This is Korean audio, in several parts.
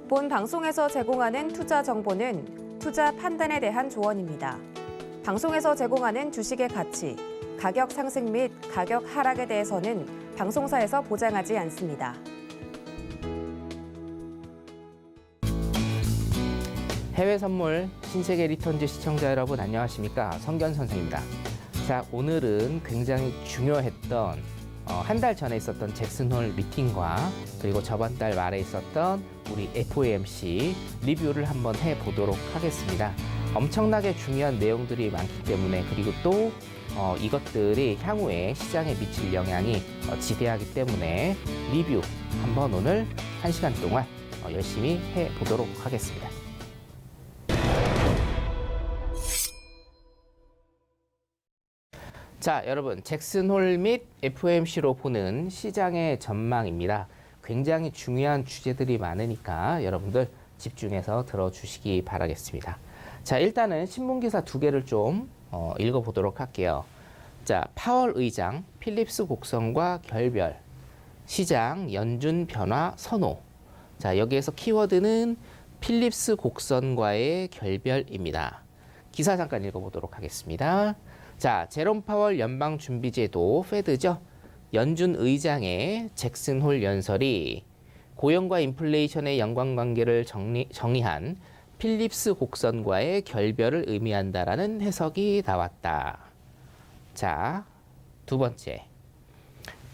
본 방송에서 제공하는 투자 정보는 투자 판단에 대한 조언입니다. 방송에서 제공하는 주식의 가치, 가격 상승 및 가격 하락에 대해서는 방송사에서 보장하지 않습니다. 해외 선물 신세계 리턴즈 시청자 여러분 안녕하십니까? 성견 선생입니다. 자, 오늘은 굉장히 중요했던 한 달 전에 있었던 잭슨홀 미팅과 그리고 저번 달 말에 있었던 우리 FOMC 리뷰를 한번 해보도록 하겠습니다. 엄청나게 중요한 내용들이 많기 때문에 그리고 또 이것들이 향후에 시장에 미칠 영향이 지대하기 때문에 리뷰 한번 오늘 1시간 동안 열심히 해보도록 하겠습니다. 자, 여러분, 잭슨홀 및 FOMC로 보는 시장의 전망입니다. 굉장히 중요한 주제들이 많으니까 여러분들 집중해서 들어주시기 바라겠습니다. 자, 일단은 신문기사 두 개를 좀 읽어보도록 할게요. 자, 파월 의장 필립스 곡선과 결별, 시장 연준 변화 선호. 자, 여기에서 키워드는 필립스 곡선과의 결별입니다. 기사 잠깐 읽어보도록 하겠습니다. 자, 제롬 파월 연방준비제도 페드죠. 연준 의장의 잭슨홀 연설이 고용과 인플레이션의 연관관계를 정의한 필립스 곡선과의 결별을 의미한다라는 해석이 나왔다. 자, 두 번째.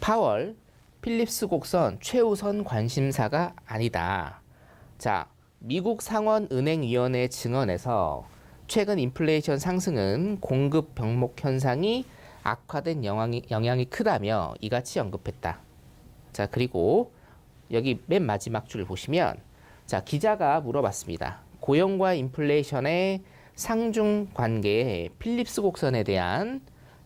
파월, 필립스 곡선 최우선 관심사가 아니다. 자, 미국 상원은행위원회 증언에서 최근 인플레이션 상승은 공급 병목 현상이 악화된 영향이 크다며 이같이 언급했다. 자, 그리고 여기 맨 마지막 줄 보시면 자, 기자가 물어봤습니다. 고용과 인플레이션의 상중 관계의 필립스 곡선에 대한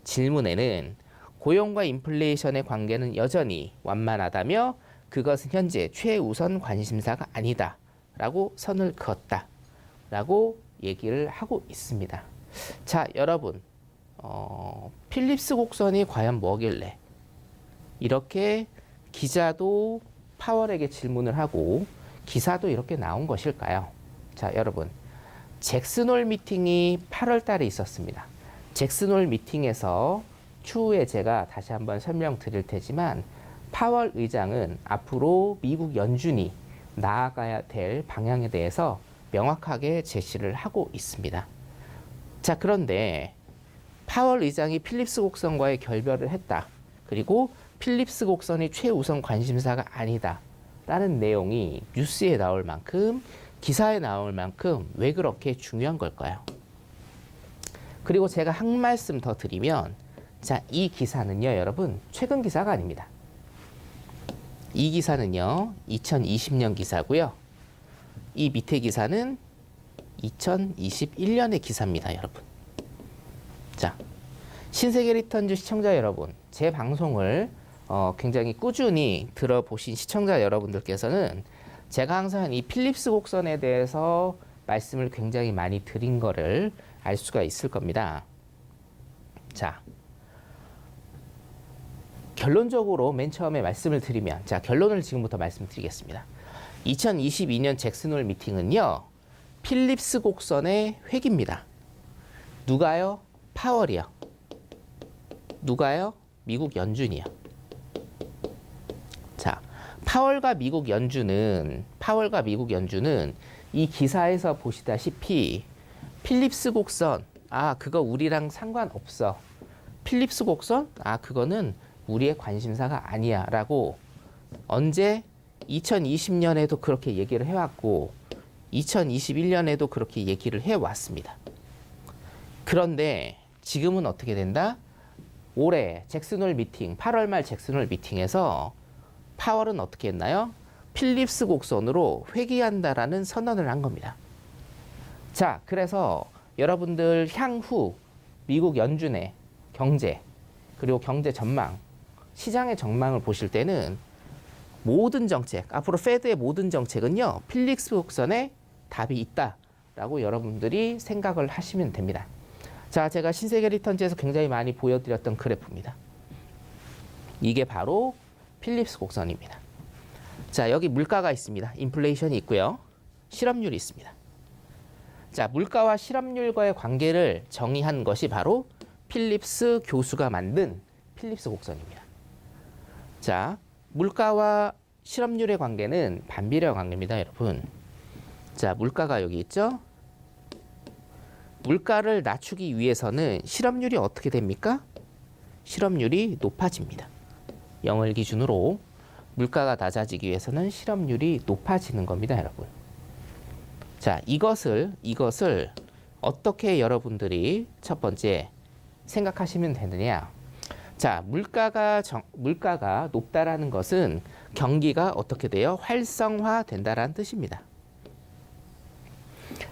질문에는 고용과 인플레이션의 관계는 여전히 완만하다며 그것은 현재 최우선 관심사가 아니다 라고 선을 그었다 라고 얘기를 하고 있습니다. 자, 여러분, 필립스 곡선이 과연 뭐길래 이렇게 기자도 파월에게 질문을 하고 기사도 이렇게 나온 것일까요? 자, 여러분, 잭슨홀 미팅이 8월 달에 있었습니다. 잭슨홀 미팅에서 추후에 제가 다시 한번 설명드릴 테지만 파월 의장은 앞으로 미국 연준이 나아가야 될 방향에 대해서 명확하게 제시를 하고 있습니다. 자, 그런데 파월 의장이 필립스 곡선과의 결별을 했다. 그리고 필립스 곡선이 최우선 관심사가 아니다. 라는 내용이 뉴스에 나올 만큼, 기사에 나올 만큼 왜 그렇게 중요한 걸까요? 그리고 제가 한 말씀 더 드리면, 자, 이 기사는요, 여러분, 최근 기사가 아닙니다. 이 기사는요, 2020년 기사고요. 이 밑에 기사는 2021년의 기사입니다, 여러분. 자, 신세계 리턴즈 시청자 여러분, 제 방송을 굉장히 꾸준히 들어보신 시청자 여러분들께서는 제가 항상 이 필립스 곡선에 대해서 말씀을 굉장히 많이 드린 거를 알 수가 있을 겁니다. 자, 결론적으로 맨 처음에 말씀을 드리면, 자, 결론을 지금부터 말씀드리겠습니다. 2022년 잭슨홀 미팅은요, 필립스 곡선의 회귀입니다. 누가요? 파월이요. 누가요? 미국 연준이요. 자, 파월과 미국 연준은 이 기사에서 보시다시피 필립스 곡선, 아, 그거 우리랑 상관없어. 필립스 곡선? 아, 그거는 우리의 관심사가 아니야. 라고 언제 2020년에도 그렇게 얘기를 해왔고 2021년에도 그렇게 얘기를 해왔습니다. 그런데 지금은 어떻게 된다? 올해 잭슨홀 미팅, 8월 말 잭슨홀 미팅에서 파월은 어떻게 했나요? 필립스 곡선으로 회귀한다라는 선언을 한 겁니다. 자, 그래서 여러분들 향후 미국 연준의 경제 그리고 경제 전망, 시장의 전망을 보실 때는 모든 정책, 앞으로 페드의 모든 정책은요, 필립스 곡선에 답이 있다라고 여러분들이 생각을 하시면 됩니다. 자, 제가 신세계 리턴즈에서 굉장히 많이 보여드렸던 그래프입니다. 이게 바로 필립스 곡선입니다. 자, 여기 물가가 있습니다. 인플레이션이 있고요. 실업률이 있습니다. 자, 물가와 실업률과의 관계를 정의한 것이 바로 필립스 교수가 만든 필립스 곡선입니다. 자, 물가와 실업률의 관계는 반비례 관계입니다, 여러분. 자, 물가가 여기 있죠? 물가를 낮추기 위해서는 실업률이 어떻게 됩니까? 실업률이 높아집니다. 0을 기준으로 물가가 낮아지기 위해서는 실업률이 높아지는 겁니다, 여러분. 자, 이것을 어떻게 여러분들이 첫 번째 생각하시면 되느냐? 자, 물가가 높다라는 것은 경기가 어떻게 돼요? 활성화된다라는 뜻입니다.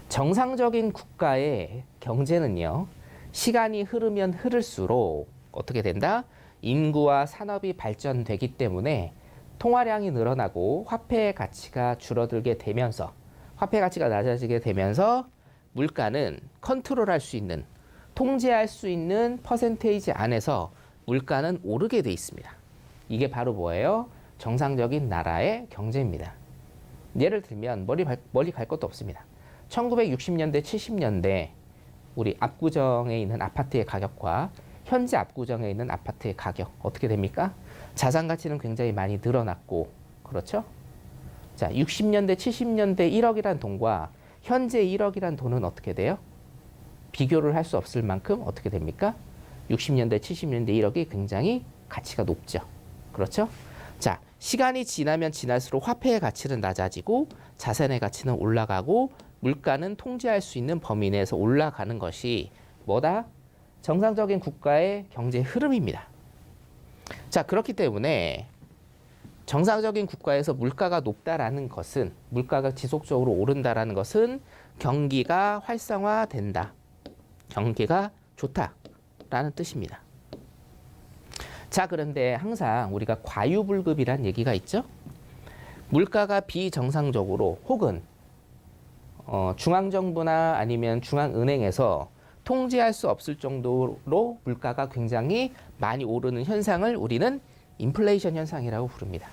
정상적인 국가의 경제는요, 시간이 흐르면 흐를수록 어떻게 된다? 인구와 산업이 발전되기 때문에 통화량이 늘어나고 화폐의 가치가 줄어들게 되면서, 화폐 가치가 낮아지게 되면서 물가는 컨트롤할 수 있는, 통제할 수 있는 퍼센테이지 안에서 물가는 오르게 돼 있습니다. 이게 바로 뭐예요? 정상적인 나라의 경제입니다. 예를 들면 멀리 갈 것도 없습니다. 1960년대, 70년대 우리 압구정에 있는 아파트의 가격과 현재 압구정에 있는 아파트의 가격 어떻게 됩니까? 자산 가치는 굉장히 많이 늘어났고, 그렇죠? 자, 60년대, 70년대 1억이란 돈과 현재 1억이란 돈은 어떻게 돼요? 비교를 할 수 없을 만큼 어떻게 됩니까? 60년대, 70년대 1억이 굉장히 가치가 높죠. 그렇죠? 자, 시간이 지나면 지날수록 화폐의 가치는 낮아지고 자산의 가치는 올라가고 물가는 통제할 수 있는 범위 내에서 올라가는 것이 뭐다? 정상적인 국가의 경제 흐름입니다. 자, 그렇기 때문에 정상적인 국가에서 물가가 높다라는 것은, 물가가 지속적으로 오른다라는 것은 경기가 활성화된다, 경기가 좋다라는 뜻입니다. 자, 그런데 항상 우리가 과유불급이란 얘기가 있죠. 물가가 비정상적으로 혹은 중앙정부나 아니면 중앙은행에서 통제할 수 없을 정도로 물가가 굉장히 많이 오르는 현상을 우리는 인플레이션 현상이라고 부릅니다.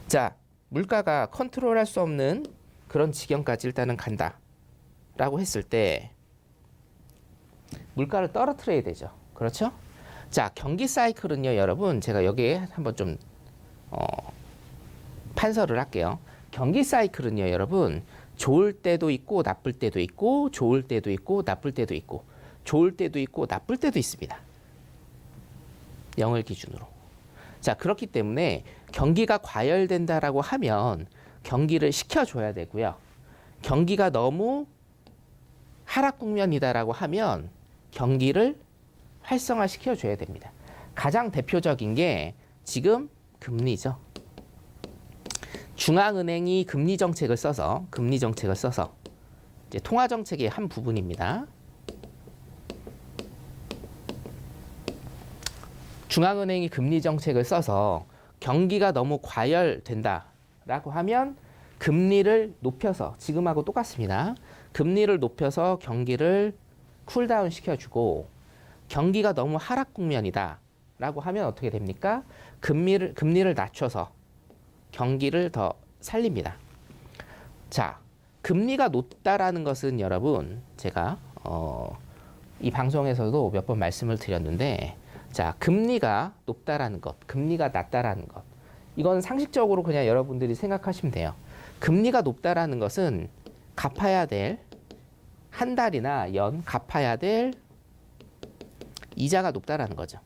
자, 물가가 컨트롤할 수 없는 그런 지경까지 일단은 간다라고 했을 때 물가를 떨어뜨려야 되죠. 그렇죠? 자, 경기 사이클은요, 여러분, 제가 여기에 한번 좀 판서를 할게요. 경기 사이클은요, 여러분, 좋을 때도 있고 나쁠 때도 있고, 좋을 때도 있고 나쁠 때도 있고, 좋을 때도 있고 나쁠 때도 있습니다. 0을 기준으로. 자, 그렇기 때문에 경기가 과열된다라고 하면 경기를 식혀줘야 되고요. 경기가 너무 하락 국면이다라고 하면 경기를 활성화시켜줘야 됩니다. 가장 대표적인 게 지금 금리죠. 중앙은행이 금리 정책을 써서 이제 통화 정책의 한 부분입니다. 중앙은행이 금리 정책을 써서 경기가 너무 과열된다라고 하면 금리를 높여서, 지금하고 똑같습니다. 금리를 높여서 경기를 쿨다운 시켜주고, 경기가 너무 하락 국면이다라고 하면 어떻게 됩니까? 금리를 낮춰서 경기를 더 살립니다. 자, 금리가 높다라는 것은 여러분, 제가 이 방송에서도 몇 번 말씀을 드렸는데, 자, 금리가 높다라는 것, 금리가 낮다라는 것, 이건 상식적으로 그냥 여러분들이 생각하시면 돼요. 금리가 높다라는 것은 갚아야 될, 한 달이나 연 갚아야 될 이자가 높다라는 거죠.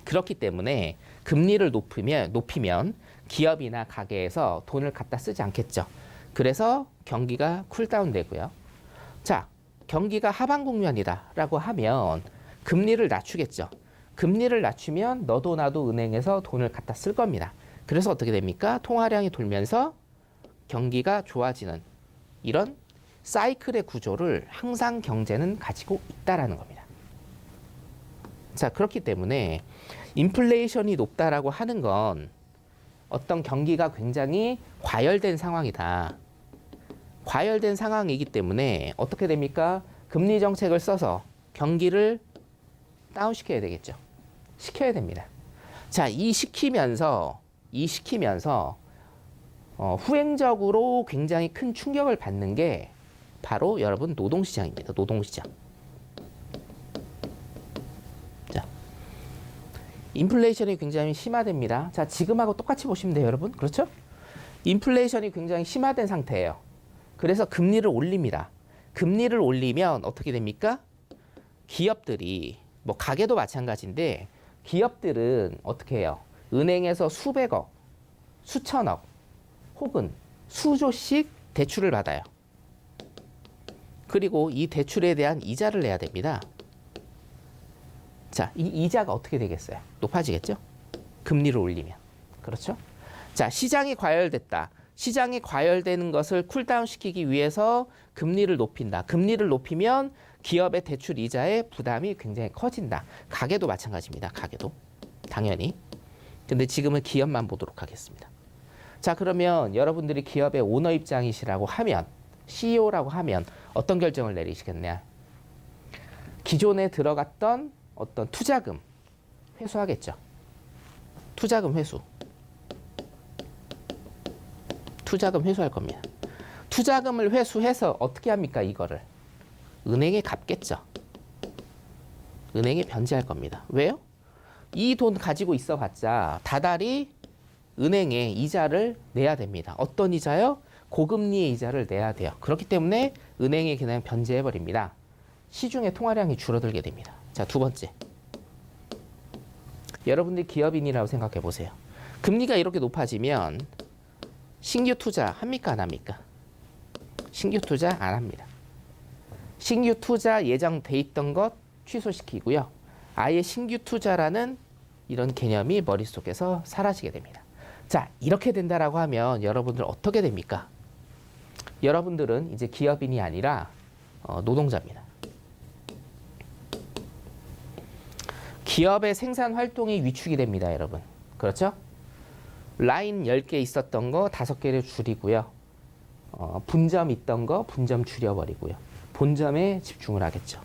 그렇기 때문에 금리를 높이면 기업이나 가게에서 돈을 갖다 쓰지 않겠죠. 그래서 경기가 쿨다운 되고요. 자, 경기가 하방 국면이다라고 하면 금리를 낮추겠죠. 금리를 낮추면 너도 나도 은행에서 돈을 갖다 쓸 겁니다. 그래서 어떻게 됩니까? 통화량이 돌면서 경기가 좋아지는 이런 사이클의 구조를 항상 경제는 가지고 있다라는 겁니다. 자, 그렇기 때문에 인플레이션이 높다라고 하는 건 어떤 경기가 굉장히 과열된 상황이다. 과열된 상황이기 때문에 어떻게 됩니까? 금리 정책을 써서 경기를 다운시켜야 되겠죠. 시켜야 됩니다. 자, 이 시키면서 후행적으로 굉장히 큰 충격을 받는 게 바로 여러분 노동시장입니다. 노동시장. 자, 인플레이션이 굉장히 심화됩니다. 자, 지금하고 똑같이 보시면 돼요, 여러분. 그렇죠? 인플레이션이 굉장히 심화된 상태예요. 그래서 금리를 올립니다. 금리를 올리면 어떻게 됩니까? 기업들이 뭐 가게도 마찬가지인데 기업들은 어떻게 해요? 은행에서 수백억, 수천억 혹은 수조씩 대출을 받아요. 그리고 이 대출에 대한 이자를 내야 됩니다. 자, 이 이자가 어떻게 되겠어요? 높아지겠죠? 금리를 올리면. 그렇죠? 자, 시장이 과열됐다. 시장이 과열되는 것을 쿨다운 시키기 위해서 금리를 높인다. 금리를 높이면 기업의 대출 이자의 부담이 굉장히 커진다. 가게도 마찬가지입니다. 가게도. 당연히. 근데 지금은 기업만 보도록 하겠습니다. 자, 그러면 여러분들이 기업의 오너 입장이시라고 하면, CEO라고 하면 어떤 결정을 내리시겠냐? 기존에 들어갔던 어떤 투자금 회수하겠죠. 투자금 회수. 투자금 회수할 겁니다. 투자금을 회수해서 어떻게 합니까? 이거를 은행에 갚겠죠. 은행에 변제할 겁니다. 왜요? 이 돈 가지고 있어봤자 다달이 은행에 이자를 내야 됩니다. 어떤 이자요? 고금리의 이자를 내야 돼요. 그렇기 때문에 은행에 그냥 변제해버립니다. 시중의 통화량이 줄어들게 됩니다. 자, 두 번째. 여러분들이 기업인이라고 생각해 보세요. 금리가 이렇게 높아지면 신규 투자 합니까? 안 합니까? 신규 투자 안 합니다. 신규 투자 예정돼 있던 것 취소시키고요. 아예 신규 투자라는 이런 개념이 머릿속에서 사라지게 됩니다. 자, 이렇게 된다라고 하면 여러분들 어떻게 됩니까? 여러분들은 이제 기업인이 아니라 노동자입니다. 기업의 생산 활동이 위축이 됩니다, 여러분. 그렇죠? 라인 10개 있었던 거 5개를 줄이고요. 분점 있던 거 분점 줄여버리고요. 본점에 집중을 하겠죠.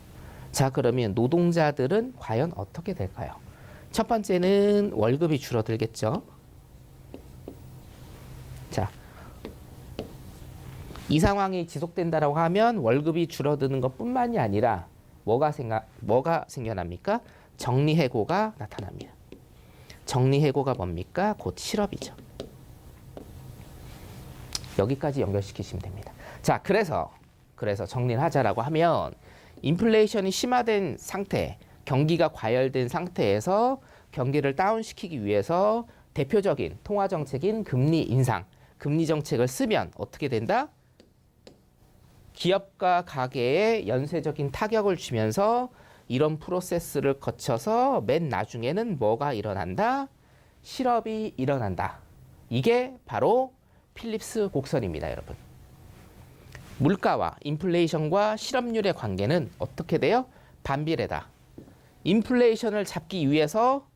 자, 그러면 노동자들은 과연 어떻게 될까요? 첫 번째는 월급이 줄어들겠죠. 자, 이 상황이 지속된다라고 하면 월급이 줄어드는 것뿐만이 아니라 뭐가 생겨납니까? 정리해고가 나타납니다. 정리해고가 뭡니까? 곧 실업이죠. 여기까지 연결시키시면 됩니다. 자, 그래서 정리를 하자라고 하면 인플레이션이 심화된 상태, 경기가 과열된 상태에서 경기를 다운시키기 위해서 대표적인 통화정책인 금리 인상, 금리 정책을 쓰면 어떻게 된다? 기업과 가계에 연쇄적인 타격을 주면서 이런 프로세스를 거쳐서 맨 나중에는 뭐가 일어난다? 실업이 일어난다. 이게 바로 필립스 곡선입니다, 여러분. 물가와 인플레이션과 실업률의 관계는 어떻게 돼요? 반비례다. 인플레이션을 잡기 위해서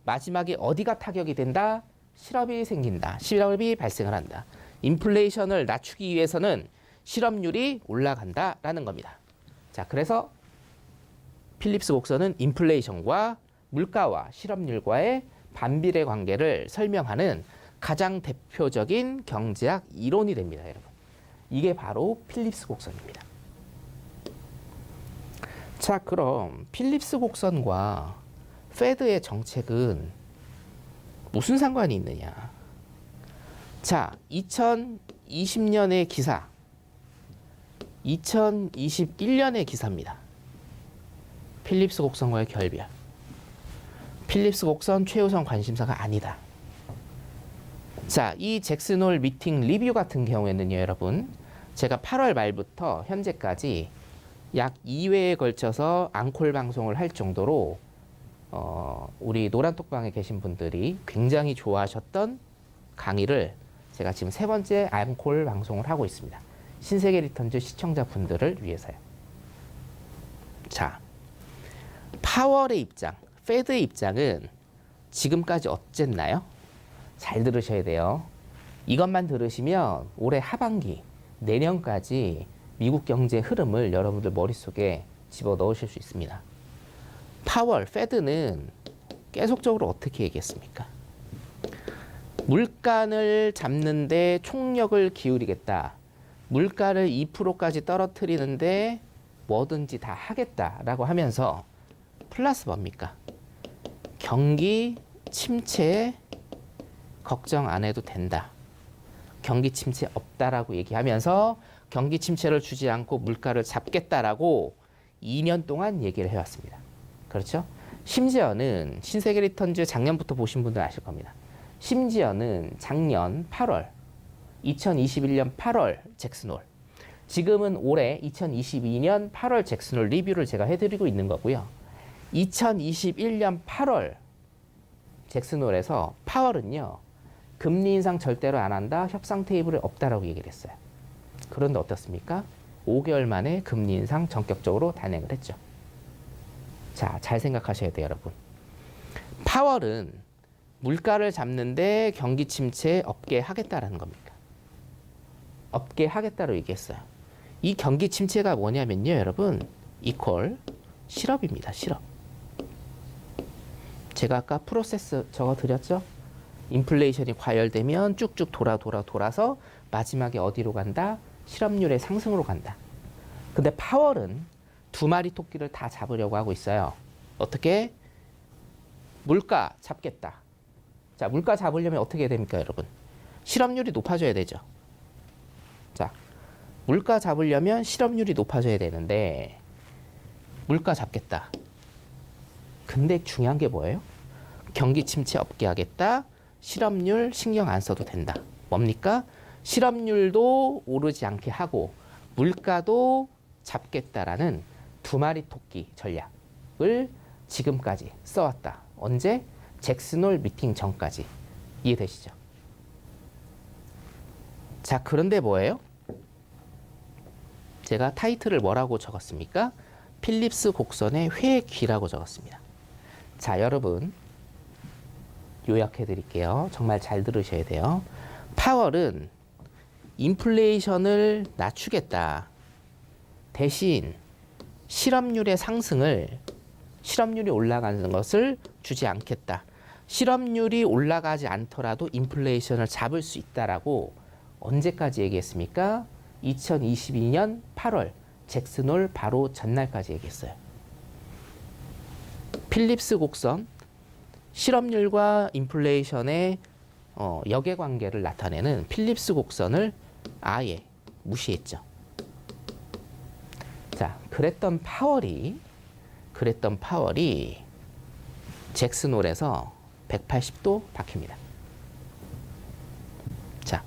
마지막에 어디가 타격이 된다? 실업이 생긴다. 실업이 발생을 한다. 인플레이션을 낮추기 위해서는 실업률이 올라간다라는 겁니다. 자, 그래서 필립스 곡선은 인플레이션과 물가와 실업률과의 반비례 관계를 설명하는 가장 대표적인 경제학 이론이 됩니다, 여러분. 이게 바로 필립스 곡선입니다. 자, 그럼 필립스 곡선과 페드의 정책은 무슨 상관이 있느냐? 자, 2020년의 기사, 2021년의 기사입니다. 필립스 곡선과의 결별. 필립스 곡선 최우선 관심사가 아니다. 자, 이 잭슨홀 미팅 리뷰 같은 경우에는요, 여러분, 제가 8월 말부터 현재까지 약 2회에 걸쳐서 앙콜 방송을 할 정도로 우리 노란톡방에 계신 분들이 굉장히 좋아하셨던 강의를 제가 지금 3번째 앙콜 방송을 하고 있습니다. 신세계 리턴즈 시청자분들을 위해서요. 자, 파월의 입장, 페드의 입장은 지금까지 어쨌나요? 잘 들으셔야 돼요. 이것만 들으시면 올해 하반기, 내년까지 미국 경제 흐름을 여러분들 머릿속에 집어넣으실 수 있습니다. 파월, 페드는 계속적으로 어떻게 얘기했습니까? 물가를 잡는데 총력을 기울이겠다. 물가를 2%까지 떨어뜨리는데 뭐든지 다 하겠다라고 하면서 플러스 뭡니까? 경기 침체 걱정 안 해도 된다. 경기 침체 없다라고 얘기하면서 경기 침체를 주지 않고 물가를 잡겠다라고 2년 동안 얘기를 해왔습니다. 그렇죠? 심지어는 신세계 리턴즈 작년부터 보신 분들 아실 겁니다. 심지어는 작년 8월, 2021년 8월 잭슨홀, 지금은 올해 2022년 8월 잭슨홀 리뷰를 제가 해드리고 있는 거고요. 2021년 8월 잭슨홀에서 파월은요, 금리 인상 절대로 안 한다, 협상 테이블에 없다라고 얘기를 했어요. 그런데 어떻습니까? 5개월 만에 금리 인상 전격적으로 단행을 했죠. 자, 잘 생각하셔야 돼요, 여러분. 파월은 물가를 잡는데 경기 침체 없게 하겠다라는 겁니다. 없게 하겠다로 얘기했어요. 이 경기 침체가 뭐냐면요, 여러분, 이퀄 실업입니다. 실업. 제가 아까 프로세스 적어드렸죠? 인플레이션이 과열되면 쭉쭉 돌아서 마지막에 어디로 간다? 실업률의 상승으로 간다. 근데 파월은 두 마리 토끼를 다 잡으려고 하고 있어요. 어떻게? 물가 잡겠다. 자, 물가 잡으려면 어떻게 해야 됩니까, 여러분? 실업률이 높아져야 되죠. 자, 물가 잡으려면 실업률이 높아져야 되는데 물가 잡겠다. 근데 중요한 게 뭐예요? 경기 침체 없게 하겠다. 실업률 신경 안 써도 된다. 뭡니까? 실업률도 오르지 않게 하고 물가도 잡겠다라는 두 마리 토끼 전략을 지금까지 써왔다. 언제? 잭슨홀 미팅 전까지. 이해되시죠? 자, 그런데 뭐예요? 제가 타이틀을 뭐라고 적었습니까? 필립스 곡선의 회귀라고 적었습니다. 자, 여러분 요약해 드릴게요. 정말 잘 들으셔야 돼요. 파월은 인플레이션을 낮추겠다. 대신 실업률의 상승을, 실업률이 올라가는 것을 주지 않겠다. 실업률이 올라가지 않더라도 인플레이션을 잡을 수 있다라고 언제까지 얘기했습니까? 2022년 8월 잭슨홀 바로 전날까지 얘기했어요. 필립스 곡선, 실업률과 인플레이션의 역외관계를 나타내는 필립스 곡선을 아예 무시했죠. 자, 그랬던 파월이 잭슨홀에서 180도 바뀝니다. 자,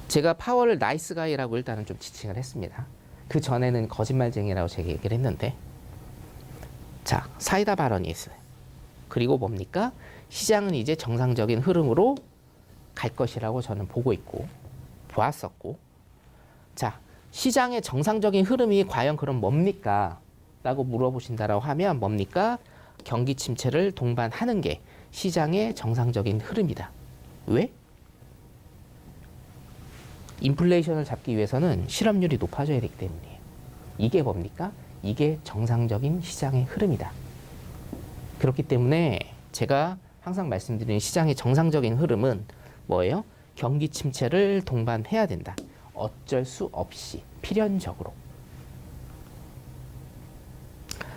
제가 파월을 나이스 가이라고 일단은 좀 지칭을 했습니다. 그 전에는 거짓말쟁이라고 제가 얘기를 했는데, 자, 사이다 발언이 있어요. 그리고 뭡니까? 시장은 이제 정상적인 흐름으로 갈 것이라고 저는 보고 있고 보았었고, 자, 시장의 정상적인 흐름이 과연 그럼 뭡니까? 라고 물어보신다라고 하면 뭡니까? 경기 침체를 동반하는 게 시장의 정상적인 흐름이다. 왜? 인플레이션을 잡기 위해서는 실업률이 높아져야 되기 때문이에요. 이게 뭡니까? 이게 정상적인 시장의 흐름이다. 그렇기 때문에 제가 항상 말씀드리는 시장의 정상적인 흐름은 뭐예요? 경기 침체를 동반해야 된다. 어쩔 수 없이 필연적으로.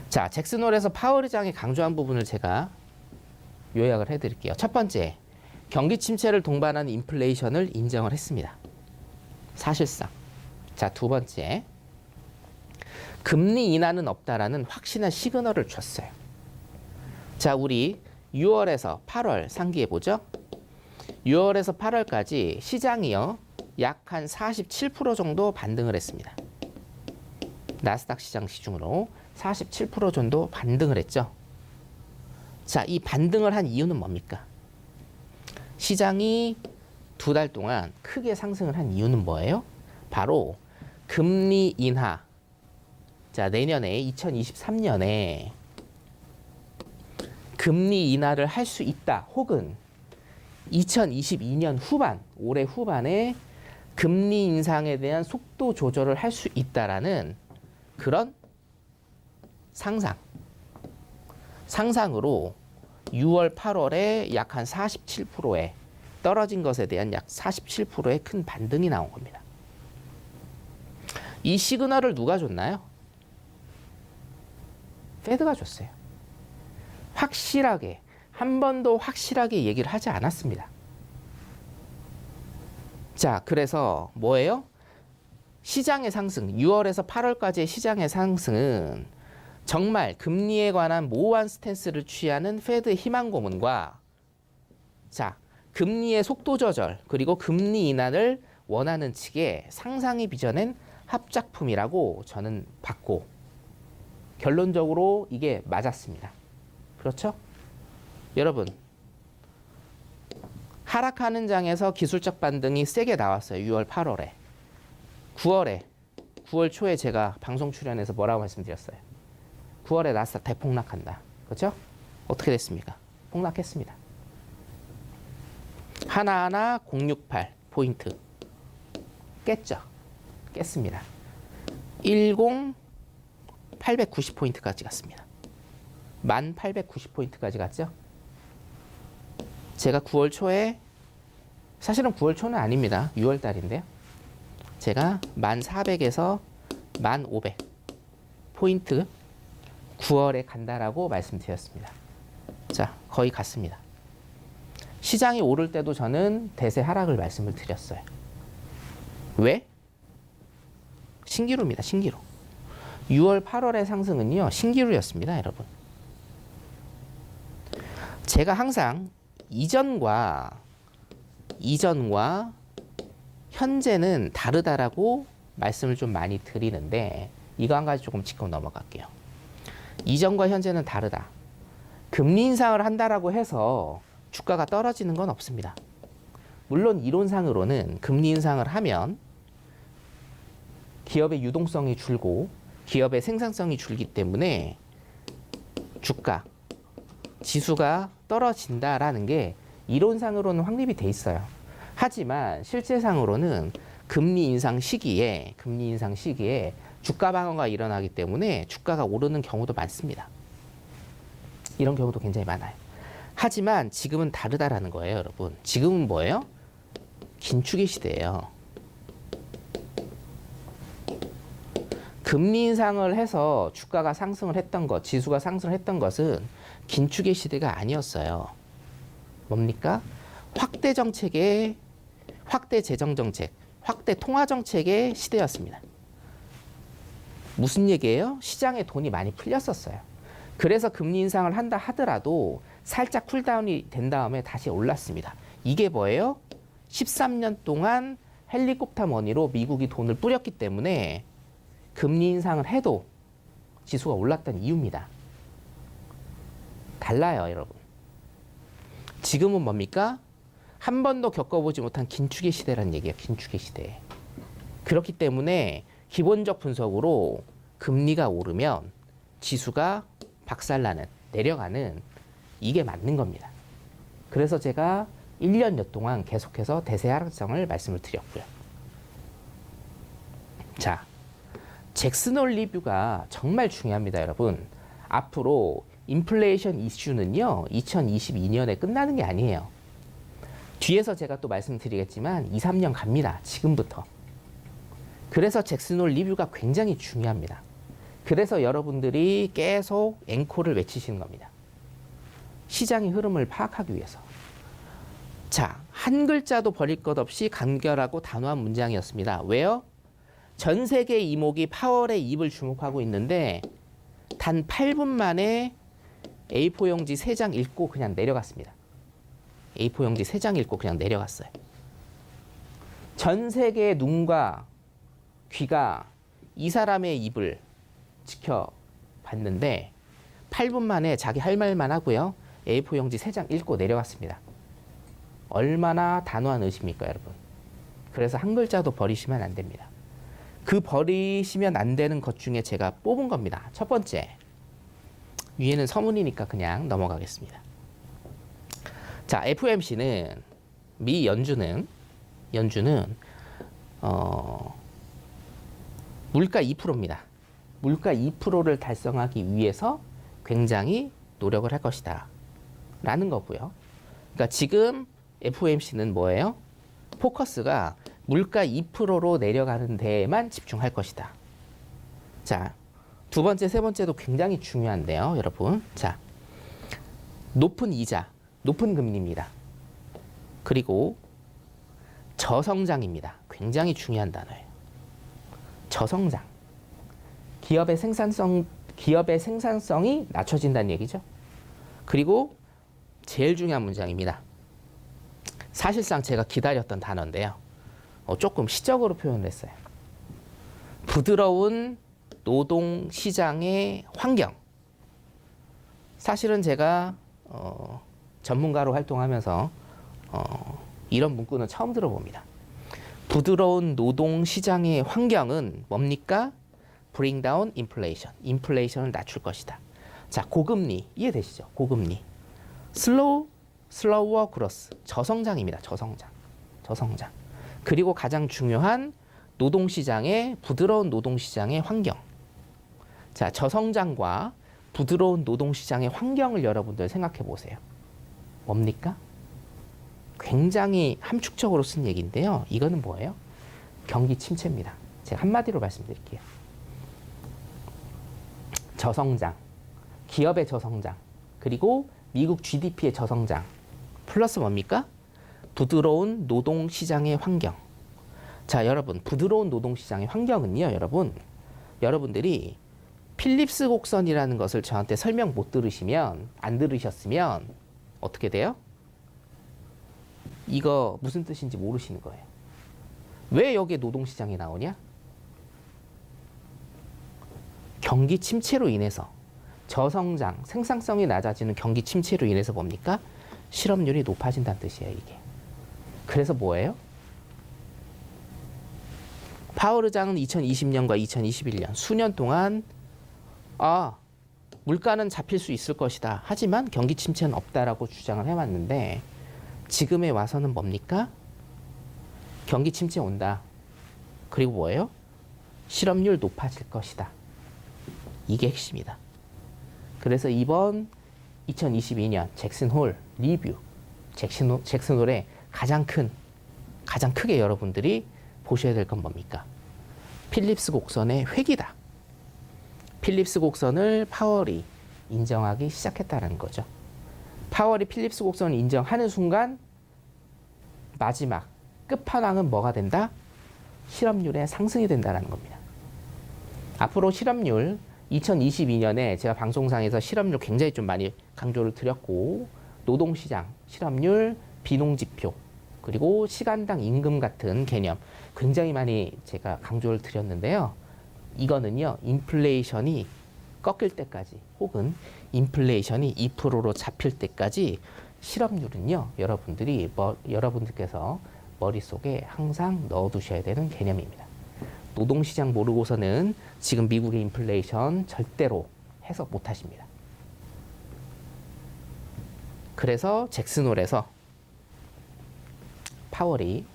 자, 잭슨홀에서 파월 의장이 강조한 부분을 제가 요약을 해드릴게요. 첫 번째, 경기 침체를 동반하는 인플레이션을 인정을 했습니다. 사실상. 자, 두 번째, 금리 인하는 없다라는 확신한 시그널을 줬어요. 자, 우리 6월에서 8월 상기해 보죠. 6월에서 8월까지 시장이요, 약 한 47% 정도 반등을 했습니다. 나스닥 시장 시중으로 47% 정도 반등을 했죠. 자, 이 반등을 한 이유는 뭡니까? 시장이 두 달 동안 크게 상승을 한 이유는 뭐예요? 바로 금리 인하. 자, 내년에 2023년에 금리 인하를 할 수 있다. 혹은 2022년 후반, 올해 후반에 금리 인상에 대한 속도 조절을 할 수 있다라는 그런 상상으로 6월, 8월에 약 한 47%의 떨어진 것에 대한 약 47%의 큰 반등이 나온 겁니다. 이 시그널을 누가 줬나요? 페드가 줬어요. 확실하게, 한 번도 확실하게 얘기를 하지 않았습니다. 자, 그래서 뭐예요? 시장의 상승, 6월에서 8월까지의 시장의 상승은 정말 금리에 관한 모호한 스탠스를 취하는 페드의 희망 고문과 자, 금리의 속도 조절 그리고 금리 인하를 원하는 측의 상상이 빚어낸 합작품이라고 저는 봤고 결론적으로 이게 맞았습니다. 그렇죠? 여러분, 하락하는 장에서 기술적 반등이 세게 나왔어요. 6월, 8월에. 9월 초에 제가 방송 출연해서 뭐라고 말씀드렸어요? 9월에 나스닥 대폭락한다. 그렇죠? 어떻게 됐습니까? 폭락했습니다. 하나하나 068 포인트 깼죠? 깼습니다. 890 포인트까지 갔습니다. 1890 포인트까지 갔죠? 제가 9월 초에 사실은 9월 초는 아닙니다. 6월 달인데요. 제가 1400에서 1500 포인트 9월에 간다라고 말씀드렸습니다. 자, 거의 갔습니다. 시장이 오를 때도 저는 대세 하락을 말씀을 드렸어요. 왜? 신기루입니다. 신기루. 6월, 8월의 상승은요. 신기루였습니다. 여러분. 제가 항상 이전과 현재는 다르다라고 말씀을 좀 많이 드리는데 이거 한 가지 조금 짚고 넘어갈게요. 이전과 현재는 다르다. 금리 인상을 한다라고 해서 주가가 떨어지는 건 없습니다. 물론 이론상으로는 금리 인상을 하면 기업의 유동성이 줄고 기업의 생산성이 줄기 때문에 주가, 지수가 떨어진다라는 게 이론상으로는 확립이 돼 있어요. 하지만 실제상으로는 금리 인상 시기에 주가 방어가 일어나기 때문에 주가가 오르는 경우도 많습니다. 이런 경우도 굉장히 많아요. 하지만 지금은 다르다라는 거예요, 여러분. 지금은 뭐예요? 긴축의 시대예요. 금리 인상을 해서 주가가 상승을 했던 것, 지수가 상승을 했던 것은 긴축의 시대가 아니었어요. 뭡니까? 확대 정책의 확대 재정 정책, 확대 통화 정책의 시대였습니다. 무슨 얘기예요? 시장에 돈이 많이 풀렸었어요. 그래서 금리 인상을 한다 하더라도 살짝 쿨다운이 된 다음에 다시 올랐습니다. 이게 뭐예요? 13년 동안 헬리콥터 머니로 미국이 돈을 뿌렸기 때문에 금리 인상을 해도 지수가 올랐던 이유입니다. 달라요, 여러분. 지금은 뭡니까? 한 번도 겪어보지 못한 긴축의 시대라는 얘기예요. 긴축의 시대. 그렇기 때문에 기본적 분석으로 금리가 오르면 지수가 박살나는, 내려가는 이게 맞는 겁니다. 그래서 제가 1년여 동안 계속해서 대세 하락성을 말씀을 드렸고요. 자, 잭슨홀 리뷰가 정말 중요합니다, 여러분. 앞으로 인플레이션 이슈는요, 2022년에 끝나는 게 아니에요. 뒤에서 제가 또 말씀드리겠지만 2, 3년 갑니다. 지금부터. 그래서 잭슨홀 리뷰가 굉장히 중요합니다. 그래서 여러분들이 계속 앵콜을 외치시는 겁니다. 시장의 흐름을 파악하기 위해서. 자, 한 글자도 버릴 것 없이 간결하고 단호한 문장이었습니다. 왜요? 전 세계 이목이 파월의 입을 주목하고 있는데 단 8분 만에 A4 용지 3장 읽고 그냥 내려갔습니다. A4 용지 3장 읽고 그냥 내려갔어요. 전 세계의 눈과 귀가 이 사람의 입을 지켜봤는데 8분 만에 자기 할 말만 하고요. A4 용지 3장 읽고 내려갔습니다. 얼마나 단호한 의지입니까, 여러분? 그래서 한 글자도 버리시면 안 됩니다. 그 버리시면 안 되는 것 중에 제가 뽑은 겁니다. 첫 번째, 위에는 서문이니까 그냥 넘어가겠습니다. 자, FOMC는 미 연준은 물가 2%입니다. 물가 2%를 달성하기 위해서 굉장히 노력을 할 것이다 라는 거고요. 그러니까 지금 FOMC는 뭐예요? 포커스가 물가 2%로 내려가는 데에만 집중할 것이다. 자, 두 번째, 세 번째도 굉장히 중요한데요, 여러분. 자, 높은 이자, 높은 금리입니다. 그리고 저성장입니다. 굉장히 중요한 단어예요. 저성장. 기업의 생산성이 낮춰진다는 얘기죠. 그리고 제일 중요한 문장입니다. 사실상 제가 기다렸던 단어인데요. 조금 시적으로 표현을 했어요. 부드러운 노동 시장의 환경. 사실은 제가 전문가로 활동하면서 이런 문구는 처음 들어봅니다. 부드러운 노동 시장의 환경은 뭡니까? Bring down inflation. 인플레이션을 낮출 것이다. 자, 고금리 이해되시죠? 고금리. slower growth. 저성장입니다. 저성장. 그리고 가장 중요한 부드러운 노동 시장의 환경. 자, 저성장과 부드러운 노동 시장의 환경을 여러분들 생각해 보세요. 뭡니까? 굉장히 함축적으로 쓴 얘기인데요. 이거는 뭐예요? 경기 침체입니다. 제가 한마디로 말씀드릴게요. 저성장, 기업의 저성장, 그리고 미국 GDP의 저성장, 플러스 뭡니까? 부드러운 노동 시장의 환경. 자, 여러분, 부드러운 노동 시장의 환경은요, 여러분들이 필립스 곡선이라는 것을 저한테 설명 안 들으셨으면 어떻게 돼요? 이거 무슨 뜻인지 모르시는 거예요. 왜 여기에 노동시장이 나오냐? 경기 침체로 인해서 저성장, 생산성이 낮아지는 경기 침체로 인해서 뭡니까? 실업률이 높아진다는 뜻이에요, 이게. 그래서 뭐예요? 파월 의장은 2020년과 2021년 수년 동안 물가는 잡힐 수 있을 것이다. 하지만 경기 침체는 없다라고 주장을 해왔는데 지금에 와서는 뭡니까? 경기 침체 온다. 그리고 뭐예요? 실업률 높아질 것이다. 이게 핵심이다. 그래서 이번 2022년 잭슨홀 리뷰, 잭슨홀의 가장 크게 여러분들이 보셔야 될 건 뭡니까? 필립스 곡선의 회귀다. 필립스 곡선을 파월이 인정하기 시작했다는 거죠. 파월이 필립스 곡선을 인정하는 순간 마지막 끝판왕은 뭐가 된다? 실업률의 상승이 된다는 겁니다. 앞으로 실업률 2022년에 제가 방송상에서 실업률 굉장히 좀 많이 강조를 드렸고 노동시장, 실업률, 비농지표 그리고 시간당 임금 같은 개념 굉장히 많이 제가 강조를 드렸는데요. 이거는요. 인플레이션이 꺾일 때까지 혹은 인플레이션이 2%로 잡힐 때까지 실업률은요. 여러분들께서 머릿속에 항상 넣어두셔야 되는 개념입니다. 노동시장 모르고서는 지금 미국의 인플레이션 절대로 해석 못하십니다. 그래서 잭슨홀에서 파월이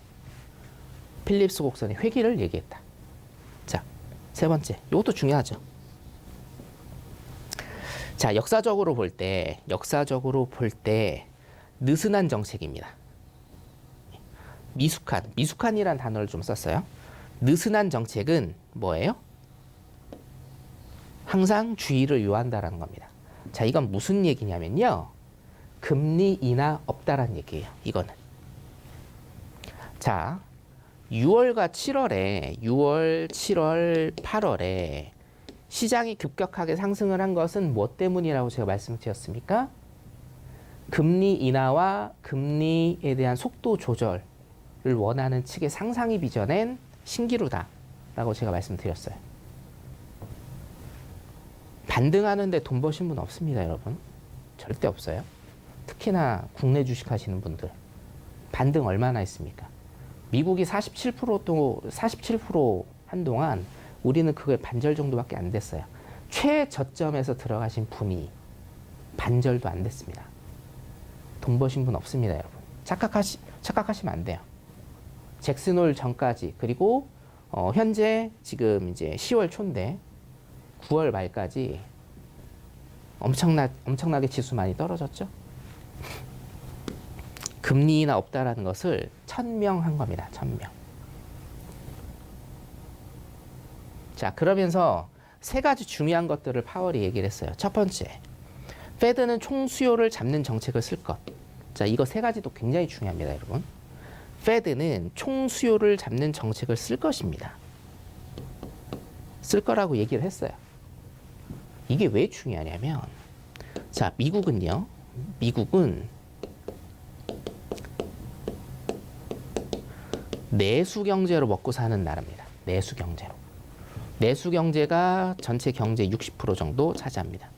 필립스 곡선의 회귀를 얘기했다. 자, 세 번째, 이것도 중요하죠. 자, 역사적으로 볼 때 느슨한 정책입니다. 미숙한이란 단어를 좀 썼어요. 느슨한 정책은 뭐예요? 항상 주의를 요한다라는 겁니다. 자, 이건 무슨 얘기냐면요. 금리 인하 없다라는 얘기예요. 이거는. 자, 6월, 7월, 8월에 시장이 급격하게 상승을 한 것은 뭐 때문이라고 제가 말씀드렸습니까? 금리 인하와 금리에 대한 속도 조절을 원하는 측의 상상이 빚어낸 신기루다라고 제가 말씀드렸어요. 반등하는데 돈 버신 분 없습니다, 여러분. 절대 없어요. 특히나 국내 주식 하시는 분들. 반등 얼마나 했습니까? 미국이 47% 한동안 우리는 그걸 반절 정도밖에 안 됐어요. 최저점에서 들어가신 분이 반절도 안 됐습니다. 돈 버신 분 없습니다, 여러분. 착각하시면 안 돼요. 잭슨홀 전까지 그리고 현재 지금 이제 10월 초인데 9월 말까지 엄청나게 지수 많이 떨어졌죠. 금리 인하 없다라는 것을 천명한 겁니다. 천명. 자, 그러면서 세 가지 중요한 것들을 파월이 얘기를 했어요. 첫 번째, 페드는 총수요를 잡는 정책을 쓸 것. 자, 이거 세 가지도 굉장히 중요합니다, 여러분. 페드는 총수요를 잡는 정책을 쓸 것입니다. 쓸 거라고 얘기를 했어요. 이게 왜 중요하냐면, 자, 미국은 내수 경제로 먹고 사는 나라입니다. 내수 경제로. 내수 경제가 전체 경제 60% 정도 차지합니다.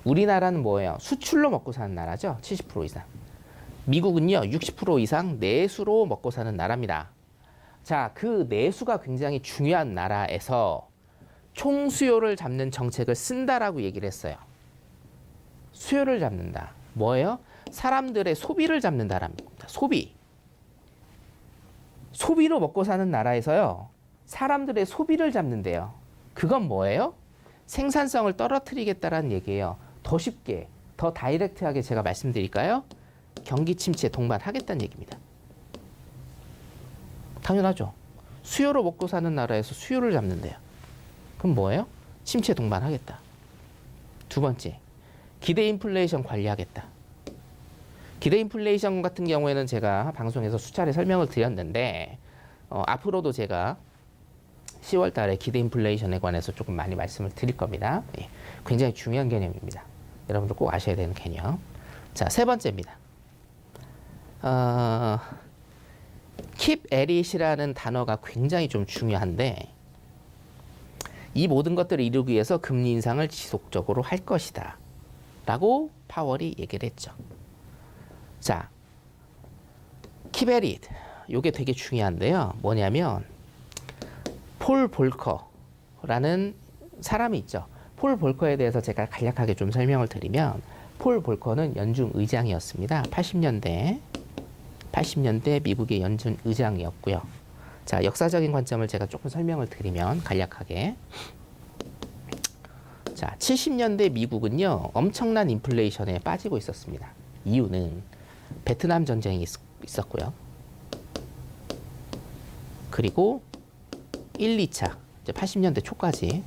우리나라는 뭐예요? 수출로 먹고 사는 나라죠. 70% 이상. 미국은요, 60% 이상 내수로 먹고 사는 나라입니다. 자, 그 내수가 굉장히 중요한 나라에서 총수요를 잡는 정책을 쓴다라고 얘기를 했어요. 수요를 잡는다. 뭐예요? 사람들의 소비를 잡는다랍니다. 소비. 소비로 먹고 사는 나라에서요, 사람들의 소비를 잡는데요. 그건 뭐예요? 생산성을 떨어뜨리겠다라는 얘기예요. 더 쉽게, 더 다이렉트하게 제가 말씀드릴까요? 경기 침체 동반하겠다는 얘기입니다. 당연하죠. 수요로 먹고 사는 나라에서 수요를 잡는데요. 그럼 뭐예요? 침체 동반하겠다. 두 번째, 기대 인플레이션 관리하겠다. 기대 인플레이션 같은 경우에는 제가 방송에서 수차례 설명을 드렸는데 앞으로도 제가 10월 달에 기대 인플레이션에 관해서 조금 많이 말씀을 드릴 겁니다. 예, 굉장히 중요한 개념입니다. 여러분들 꼭 아셔야 되는 개념. 자, 세 번째입니다. keep at it이라는 단어가 굉장히 좀 중요한데, 이 모든 것들을 이루기 위해서 금리 인상을 지속적으로 할 것이다 라고 파월이 얘기를 했죠. 자, keep at it. 요게 되게 중요한데요. 뭐냐면 폴 볼커라는 사람이 있죠. 폴 볼커에 대해서 제가 간략하게 좀 설명을 드리면, 폴 볼커는 연준 의장이었습니다. 80년대 미국의 연준 의장이었고요. 자, 역사적인 관점을 제가 조금 설명을 드리면 간략하게. 자, 70년대 미국은요, 엄청난 인플레이션에 빠지고 있었습니다. 이유는 베트남 전쟁이 있었고요. 그리고 1, 2차, 이제 80년대 초까지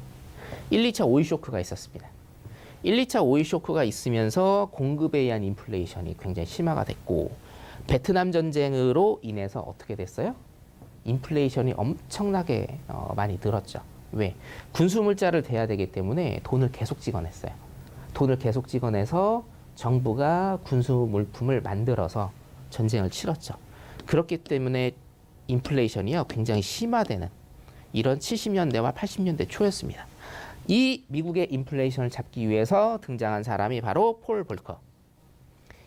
1, 2차 오일 쇼크가 있었습니다. 1, 2차 오일 쇼크가 있으면서 공급에 의한 인플레이션이 굉장히 심화가 됐고, 베트남 전쟁으로 인해서 어떻게 됐어요? 인플레이션이 엄청나게 많이 늘었죠. 왜? 군수 물자를 대야 되기 때문에 돈을 계속 찍어냈어요. 돈을 계속 찍어내서 정부가 군수 물품을 만들어서 전쟁을 치렀죠. 그렇기 때문에 인플레이션이요, 굉장히 심화되는 이런 70년대와 80년대 초였습니다. 이 미국의 인플레이션을 잡기 위해서 등장한 사람이 바로 폴 볼커.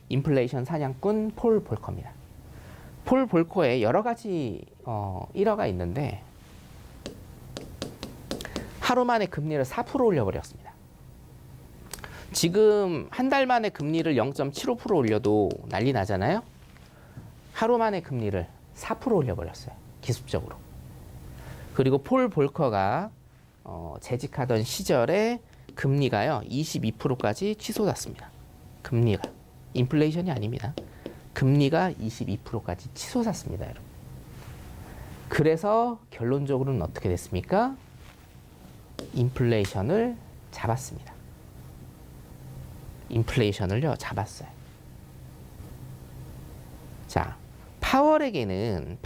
인플레이션 사냥꾼 폴 볼커입니다. 폴 볼커의 여러 가지 일화가 있는데, 하루 만에 금리를 4% 올려버렸습니다. 지금 한 달 만에 금리를 0.75% 올려도 난리 나잖아요. 하루 만에 금리를 4% 올려버렸어요. 기습적으로. 그리고 폴 볼커가 재직하던 시절에 금리가요, 22%까지 치솟았습니다. 금리가. 인플레이션이 아닙니다. 금리가 22%까지 치솟았습니다, 여러분. 그래서 결론적으로는 어떻게 됐습니까? 인플레이션을 잡았습니다. 인플레이션을요, 잡았어요. 자, 파월에게는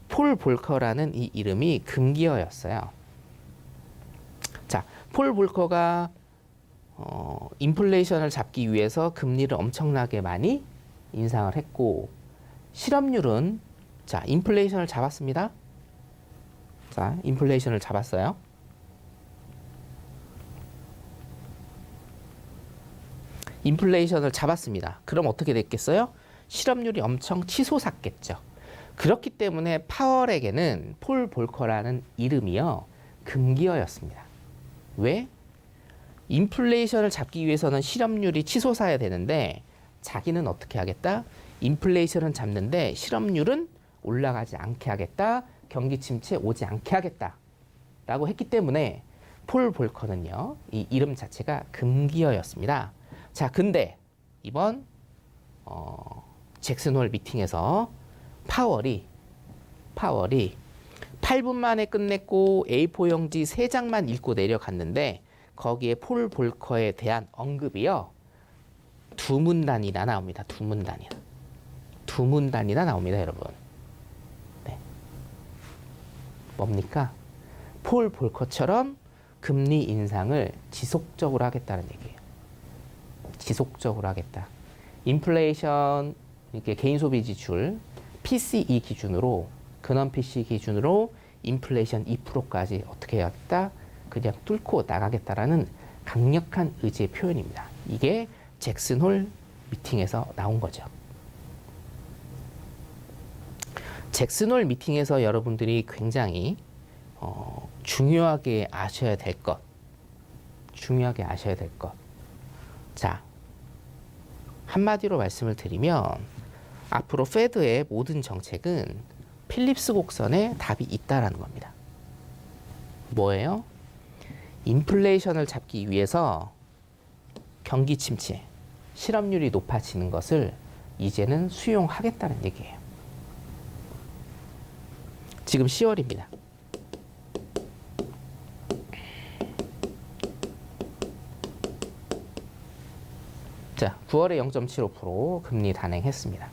폴 볼커라는 이 이름이 금기어였어요. 자, 폴 볼커가 인플레이션을 잡기 위해서 금리를 엄청나게 많이 인상을 했고, 실업률은, 자, 인플레이션을 잡았습니다. 자, 인플레이션을 잡았어요. 인플레이션을 잡았습니다. 그럼 어떻게 됐겠어요? 실업률이 엄청 치솟았겠죠. 그렇기 때문에 파월에게는 폴 볼커라는 이름이요, 금기어였습니다. 왜? 인플레이션을 잡기 위해서는 실업률이 치솟아야 되는데, 자기는 어떻게 하겠다? 인플레이션은 잡는데 실업률은 올라가지 않게 하겠다. 경기 침체 오지 않게 하겠다. 라고 했기 때문에 폴 볼커는요, 이 이름 자체가 금기어였습니다. 자, 근데 이번 잭슨 홀 미팅에서 파월이 8분 만에 끝냈고 A4 용지 3장만 읽고 내려갔는데 거기에 폴 볼커에 대한 언급이요. 두 문단이나 나옵니다. 두 문단이나 나옵니다, 여러분. 네. 뭡니까? 폴 볼커처럼 금리 인상을 지속적으로 하겠다는 얘기예요. 지속적으로 하겠다. 인플레이션, 이렇게 개인 소비 지출, PCE 기준으로, 근원 PC 기준으로 인플레이션 2%까지 어떻게 해야겠다? 그냥 뚫고 나가겠다라는 강력한 의지의 표현입니다. 이게 잭슨 홀 미팅에서 나온 거죠. 잭슨 홀 미팅에서 여러분들이 굉장히 중요하게 아셔야 될 것. 자, 한마디로 말씀을 드리면 앞으로 페드의 모든 정책은 필립스 곡선에 답이 있다라는 겁니다. 뭐예요? 인플레이션을 잡기 위해서 경기 침체, 실업률이 높아지는 것을 이제는 수용하겠다는 얘기예요. 지금 10월입니다. 자, 9월에 0.75% 금리 단행했습니다.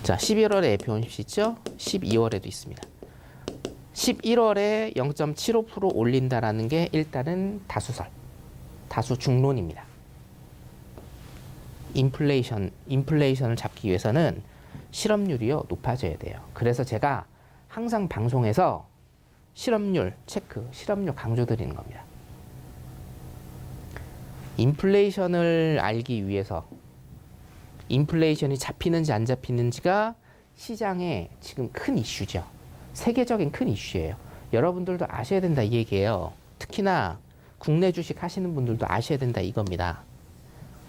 자, 11월에 FOMC 있죠? 12월에도 있습니다. 11월에 0.75% 올린다라는 게 일단은 다수 중론입니다. 인플레이션을 잡기 위해서는 실업률이요 높아져야 돼요. 그래서 제가 항상 방송에서 실업률 강조드리는 겁니다. 인플레이션을 알기 위해서 인플레이션이 잡히는지 안 잡히는지가 시장의 지금 큰 이슈죠. 세계적인 큰 이슈예요. 여러분들도 아셔야 된다 이 얘기예요. 특히나 국내 주식 하시는 분들도 아셔야 된다 이겁니다.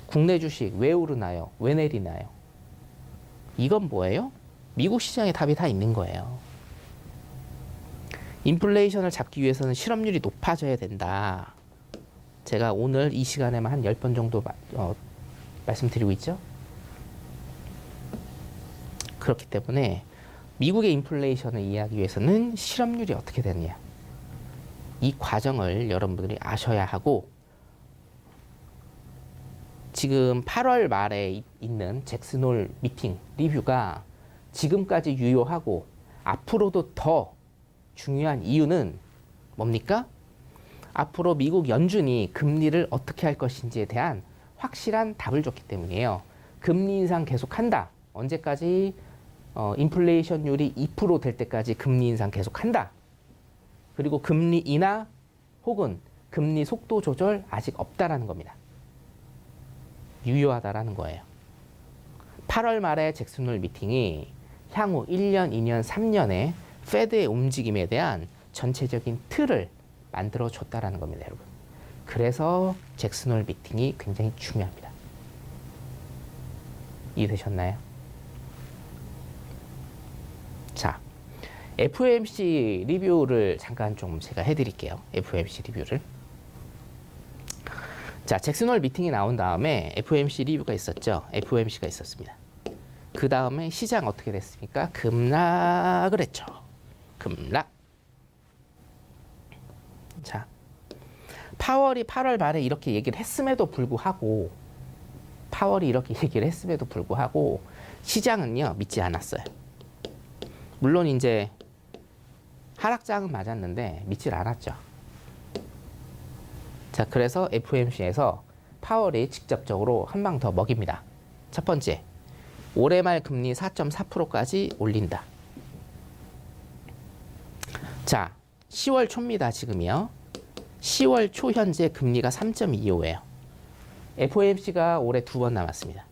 국내 주식 왜 오르나요? 왜 내리나요? 이건 뭐예요? 미국 시장에 답이 다 있는 거예요. 인플레이션을 잡기 위해서는 실업률이 높아져야 된다. 제가 오늘 이 시간에만 한 10번 정도 말씀드리고 있죠. 그렇기 때문에 미국의 인플레이션을 이해하기 위해서는 실업률이 어떻게 되느냐. 이 과정을 여러분들이 아셔야 하고 지금 8월 말에 있는 잭슨 홀 미팅 리뷰가 지금까지 유효하고 앞으로도 더 중요한 이유는 뭡니까? 앞으로 미국 연준이 금리를 어떻게 할 것인지에 대한 확실한 답을 줬기 때문이에요. 금리 인상 계속한다. 언제까지? 인플레이션율이 2% 될 때까지 금리 인상 계속한다. 그리고 금리 인하 혹은 금리 속도 조절 아직 없다라는 겁니다. 유효하다라는 거예요. 8월 말에 잭슨 홀 미팅이 향후 1년, 2년, 3년의 페드의 움직임에 대한 전체적인 틀을 만들어 줬다라는 겁니다, 여러분. 그래서 잭슨 홀 미팅이 굉장히 중요합니다. 이해되셨나요? 자, FOMC 리뷰를 잠깐 좀 제가 해드릴게요. FOMC 리뷰를. 자, 잭슨 홀 미팅이 나온 다음에 FOMC 리뷰가 있었죠. FOMC가 있었습니다. 그 다음에 시장 어떻게 됐습니까? 급락을 했죠. 급락. 자, 파월이 8월 말에 이렇게 얘기를 했음에도 불구하고 시장은요 믿지 않았어요. 물론 이제 하락장은 맞았는데 믿질 않았죠. 자, 그래서 FOMC에서 파월이 직접적으로 한 방 더 먹입니다. 첫 번째, 올해 말 금리 4.4%까지 올린다. 자, 10월 초입니다. 지금이요. 10월 초 현재 금리가 3.25예요. FOMC가 올해 2번 남았습니다.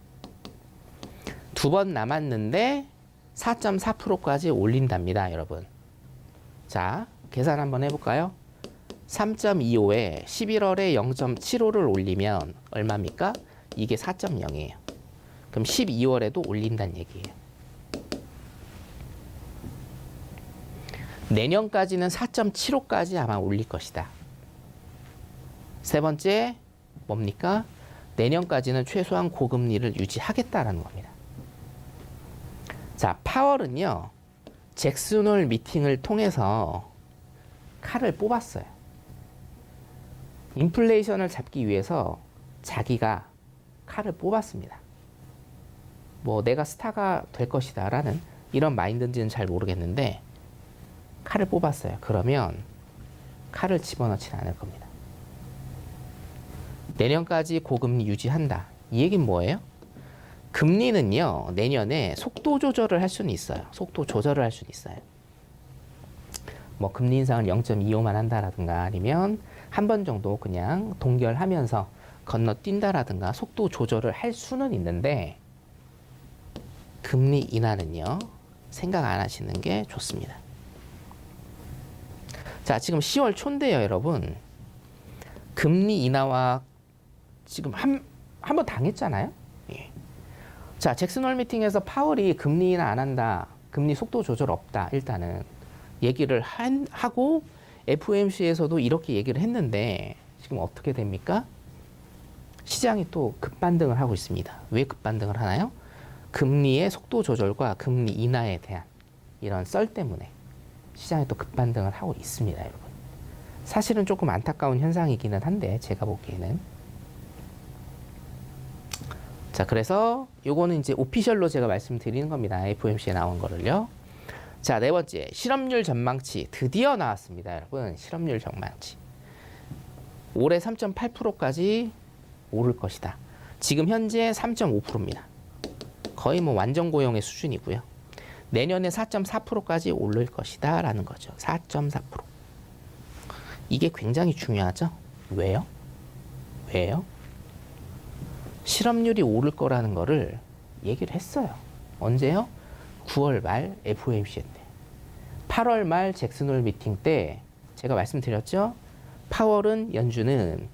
2번 남았는데 4.4%까지 올린답니다, 여러분. 자, 계산 한번 해볼까요? 3.25에 11월에 0.75를 올리면 얼마입니까? 이게 4.0이에요. 그럼 12월에도 올린다는 얘기예요. 내년까지는 4.75까지 아마 올릴 것이다. 세 번째, 뭡니까? 내년까지는 최소한 고금리를 유지하겠다라는 겁니다. 자, 파월은요, 잭슨홀 미팅을 통해서 칼을 뽑았어요. 인플레이션을 잡기 위해서 자기가 칼을 뽑았습니다. 뭐 내가 스타가 될 것이다 라는 이런 마인드인지는 잘 모르겠는데 칼을 뽑았어요. 그러면 칼을 집어넣지는 않을 겁니다. 내년까지 고금리 유지한다. 이 얘기는 뭐예요? 금리는요, 내년에 속도 조절을 할 수는 있어요. 속도 조절을 할 수는 있어요. 뭐 금리 인상을 0.25만 한다라든가 아니면 한 번 정도 그냥 동결하면서 건너뛴다라든가 속도 조절을 할 수는 있는데 금리 인하는요, 생각 안 하시는 게 좋습니다. 자, 지금 10월 초인데요, 여러분. 금리 인하와 지금 한 번 당했잖아요. 예. 자, 잭슨홀 미팅에서 파월이 금리 인하 안 한다, 금리 속도 조절 없다, 일단은 얘기를 하고 FOMC에서도 이렇게 얘기를 했는데 지금 어떻게 됩니까? 시장이 또 급반등을 하고 있습니다. 왜 급반등을 하나요? 금리의 속도 조절과 금리 인하에 대한 이런 썰 때문에 시장이 또 급반등을 하고 있습니다, 여러분. 사실은 조금 안타까운 현상이기는 한데 제가 보기에는. 자, 그래서 요거는 이제 오피셜로 제가 말씀드리는 겁니다. FOMC에 나온 거를요. 자, 네 번째, 실업률 전망치 드디어 나왔습니다, 여러분. 실업률 전망치. 올해 3.8%까지 오를 것이다. 지금 현재 3.5%입니다. 거의 뭐 완전 고용의 수준이고요. 내년에 4.4%까지 오를 것이다 라는 거죠. 4.4%. 이게 굉장히 중요하죠. 왜요? 왜요? 실업률이 오를 거라는 거를 얘기를 했어요. 언제요? 9월 말 FOMC 때. 8월 말 잭슨홀 미팅 때 제가 말씀드렸죠. 파월은 연준은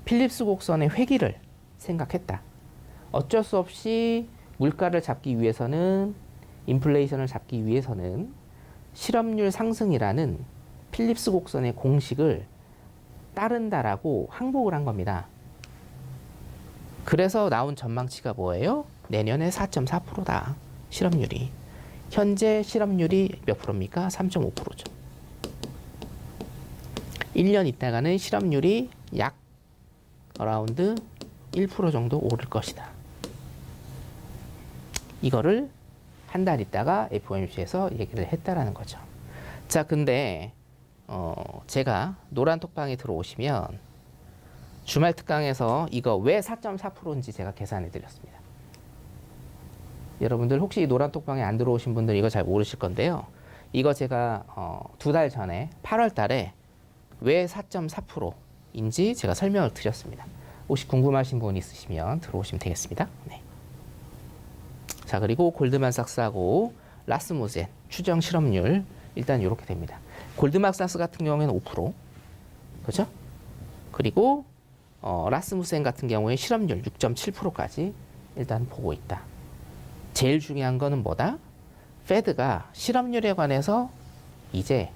필립스 곡선의 회귀를 생각했다. 어쩔 수 없이 물가를 잡기 위해서는, 인플레이션을 잡기 위해서는 실업률 상승이라는 필립스 곡선의 공식을 따른다라고 항복을 한 겁니다. 그래서 나온 전망치가 뭐예요? 내년에 4.4%다. 실업률이. 현재 실업률이 몇 프로입니까? 3.5%죠. 1년 있다가는 실업률이 약 어라운드 1% 정도 오를 것이다. 이거를 한 달 있다가 FOMC에서 얘기를 했다라는 거죠. 자, 근데 제가 노란 톡방에 들어오시면 주말 특강에서 이거 왜 4.4%인지 제가 계산해 드렸습니다. 여러분들 혹시 노란 톡방에 안 들어오신 분들 이거 잘 모르실 건데요. 이거 제가 2달 전에 8월 달에 왜 4.4%인지 제가 설명을 드렸습니다. 혹시 궁금하신 분 있으시면 들어오시면 되겠습니다. 네. 자, 그리고 골드만삭스하고 라스무센 추정 실업률 일단 이렇게 됩니다. 골드만삭스 같은 경우에는 5%, 그렇죠? 그리고 라스무센 같은 경우에 실업률 6.7%까지 일단 보고 있다. 제일 중요한 거는 뭐다? 페드가 실업률에 관해서 이제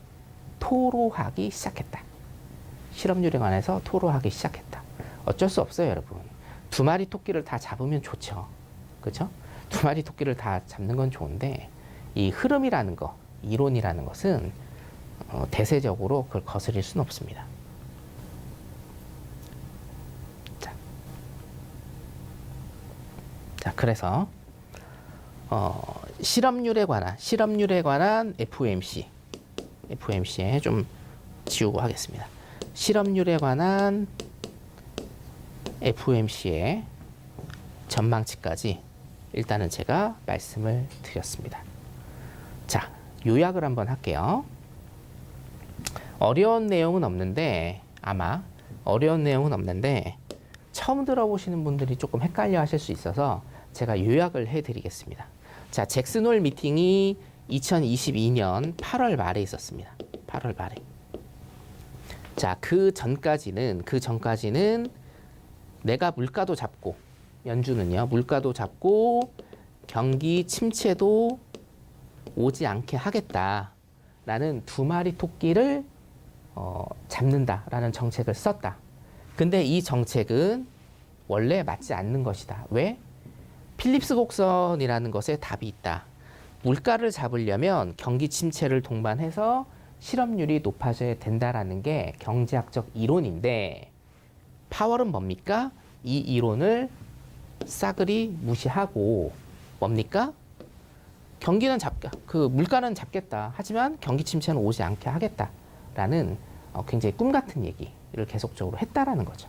토로하기 시작했다. 실업률에 관해서 토로하기 시작했다. 어쩔 수 없어요, 여러분. 두 마리 토끼를 다 잡으면 좋죠. 그렇죠? 두 마리 토끼를 다 잡는 건 좋은데 이 흐름이라는 거, 이론이라는 것은 대세적으로 그걸 거스릴 수는 없습니다. 자, 그래서 실업률에 관한 FOMC에 좀 지우고 하겠습니다. 실업률에 관한 FOMC의 전망치까지 일단은 제가 말씀을 드렸습니다. 자, 요약을 한번 할게요. 어려운 내용은 없는데 처음 들어보시는 분들이 조금 헷갈려 하실 수 있어서 제가 요약을 해드리겠습니다. 자, 잭슨홀 미팅이 2022년 8월 말에 있었습니다. 8월 말에. 자, 그 전까지는 내가 물가도 잡고, 연준은요, 물가도 잡고 경기 침체도 오지 않게 하겠다라는 두 마리 토끼를 잡는다라는 정책을 썼다. 근데 이 정책은 원래 맞지 않는 것이다. 왜? 필립스 곡선이라는 것에 답이 있다. 물가를 잡으려면 경기 침체를 동반해서 실업률이 높아져야 된다라는 게 경제학적 이론인데 파월은 뭡니까? 이 이론을 싸그리 무시하고 뭡니까? 물가는 잡겠다. 하지만 경기 침체는 오지 않게 하겠다라는 굉장히 꿈 같은 얘기를 계속적으로 했다라는 거죠.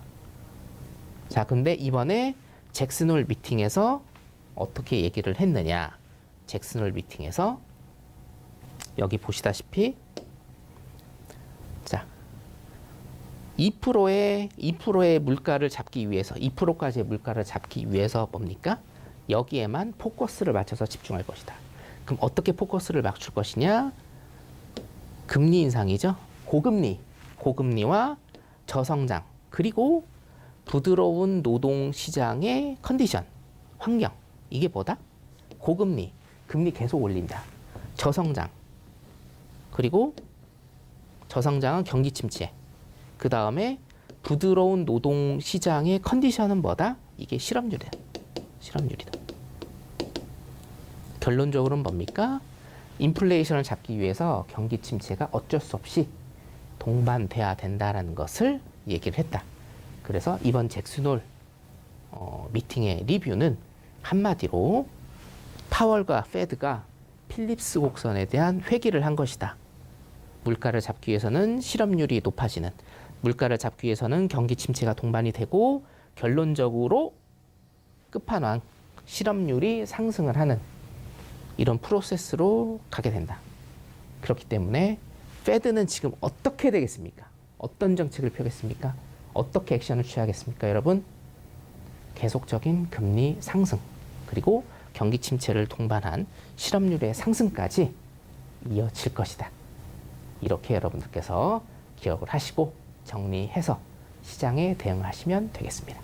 자, 근데 이번에 잭슨홀 미팅에서 어떻게 얘기를 했느냐? 잭슨홀 미팅에서 여기 보시다시피 자, 2%의 물가를 잡기 위해서 2%까지의 물가를 잡기 위해서 뭡니까? 여기에만 포커스를 맞춰서 집중할 것이다. 그럼 어떻게 포커스를 맞출 것이냐? 금리 인상이죠. 고금리와 저성장 그리고 부드러운 노동 시장의 컨디션, 환경. 이게 뭐다? 고금리, 금리 계속 올린다. 저성장. 그리고 저성장은 경기 침체. 그 다음에 부드러운 노동 시장의 컨디션은 뭐다? 이게 실업률이다. 결론적으로는 뭡니까? 인플레이션을 잡기 위해서 경기 침체가 어쩔 수 없이 동반돼야 된다라는 것을 얘기를 했다. 그래서 이번 잭슨홀 미팅의 리뷰는 한마디로 파월과 페드가 필립스 곡선에 대한 회귀를 한 것이다. 물가를 잡기 위해서는 실업률이 높아지는, 물가를 잡기 위해서는 경기 침체가 동반이 되고 결론적으로 끝판왕 실업률이 상승을 하는 이런 프로세스로 가게 된다. 그렇기 때문에 페드는 지금 어떻게 되겠습니까? 어떤 정책을 펴겠습니까? 어떻게 액션을 취하겠습니까, 여러분? 계속적인 금리 상승 그리고 경기 침체를 동반한 실업률의 상승까지 이어질 것이다. 이렇게 여러분들께서 기억을 하시고 정리해서 시장에 대응하시면 되겠습니다.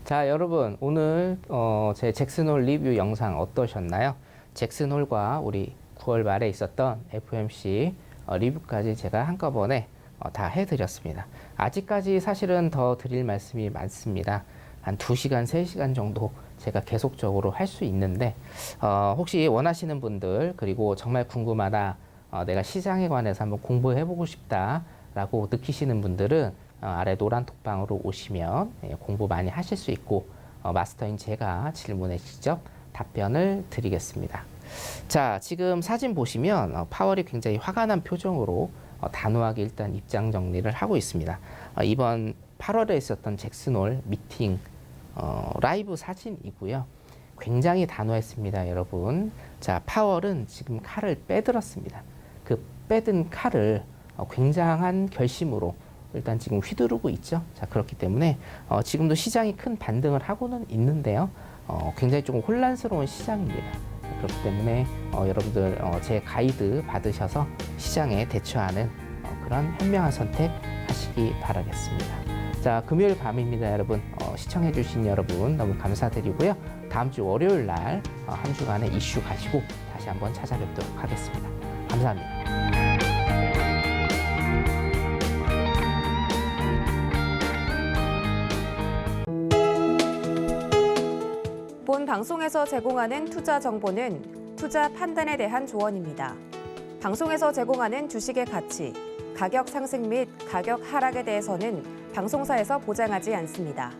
자, 여러분 오늘 제 잭슨홀 리뷰 영상 어떠셨나요? 잭슨홀과 우리 9월 말에 있었던 FOMC 리뷰까지 제가 한꺼번에 다 해드렸습니다. 아직까지 사실은 더 드릴 말씀이 많습니다. 한 2시간, 3시간 정도 제가 계속적으로 할 수 있는데 혹시 원하시는 분들 그리고 정말 궁금하다, 내가 시장에 관해서 한번 공부해보고 싶다라고 느끼시는 분들은 아래 노란 톡방으로 오시면 공부 많이 하실 수 있고 마스터인 제가 질문에 직접 답변을 드리겠습니다. 자, 지금 사진 보시면 파월이 굉장히 화가 난 표정으로 단호하게 일단 입장 정리를 하고 있습니다. 이번 8월에 있었던 잭슨홀 미팅 라이브 사진이고요. 굉장히 단호했습니다, 여러분. 자, 파월은 지금 칼을 빼들었습니다. 그 빼든 칼을 굉장한 결심으로 일단 지금 휘두르고 있죠. 자, 그렇기 때문에 지금도 시장이 큰 반등을 하고는 있는데요. 굉장히 조금 혼란스러운 시장입니다. 그렇기 때문에 여러분들 제 가이드 받으셔서 시장에 대처하는 그런 현명한 선택 하시기 바라겠습니다. 자, 금요일 밤입니다, 여러분. 시청해주신 여러분 너무 감사드리고요. 다음 주 월요일 날 한 주간의 이슈 가지고 다시 한번 찾아뵙도록 하겠습니다. 감사합니다. 본 방송에서 제공하는 투자 정보는 투자 판단에 대한 조언입니다. 방송에서 제공하는 주식의 가치, 가격 상승 및 가격 하락에 대해서는 방송사에서 보장하지 않습니다.